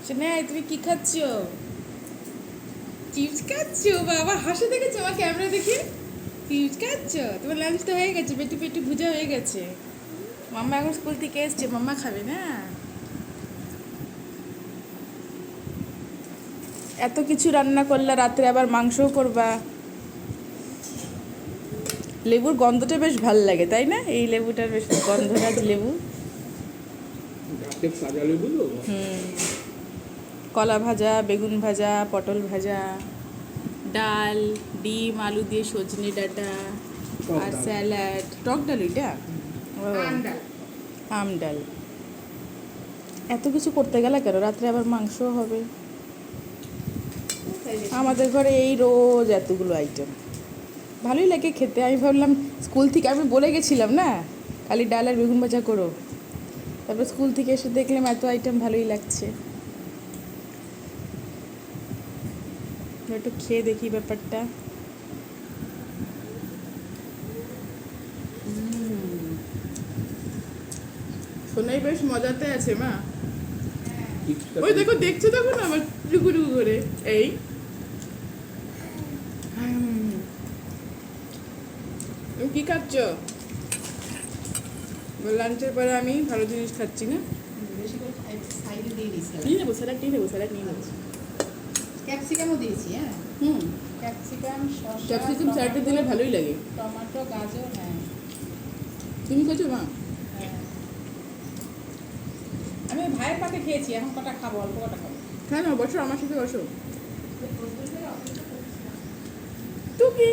শোনাই, তুমি কি খাচ্ছ? চিপস খাচ্ছ? বাবা হাসি দেখেছো আমার ক্যামেরা দেখে? চিপস খাচ্ছ? তোমার লাঞ্চ তো হয়ে গেছে, পেটু পেটু ভুজা হয়ে গেছে। মাম্মা এখন স্কুল থেকে এসছে, মাম্মা খাবে না? এত কিছু রান্না করলে রাত্রে আবার মাংসও করবা। লেবুর গন্ধটা বেশ ভালো লাগে, তাই না? এই লেবুটার বেশ গন্ধরাজ লেবু। কলা ভাজা, বেগুন ভাজা, পটল ভাজা, ডাল, ডিম, আলু দিয়ে সজনে ডাঁটা আর স্যালাড। টক ডাল ওইটা? আম ডাল। এত কিছু করতে গেলে কেন? রাত্রে আবার মাংস হবে। আমাদের ঘরে এই রোজ এতগুলো আইটেম, ভালোই লাগে খেতে। আমি ভাবলাম স্কুল থেকে, আমি বলে গেছিলাম না খালি ডাল আর বেগুন ভাজা করো, তারপর স্কুল থেকে এসে দেখলাম এত আইটেম, ভালোই লাগছে। একটু খেয়ে দেখি ব্যাপারটা। শোনাই বেশ মজাতে আছে মা। ওই দেখো, দেখছো তখন আমার টুকু টুকু করে। এই তুমি কি খাচ্ছ? লাঞ্চের পরে আমি ভালো জিনিস খাচ্ছি না। নিয়ে নেবো স্যালাড, নিয়ে নেবো স্যালাড, নিয়ে নেবো। ক্যাপসিকামও দিয়েছি। হ্যাঁ, ক্যাপসিকাম, শসা, ক্যাপসিকাম স্যালাডটা দিলে ভালোই লাগে। টমেটো, গাজর। হ্যাঁ, তুমি খেয়েছো মা? আমি ভাইয়ের পাতে খেয়েছি, এখন কটা খাবো, অল্প কটা খাবো। হ্যাঁ না, বসো আমার সাথে বসো। তো কি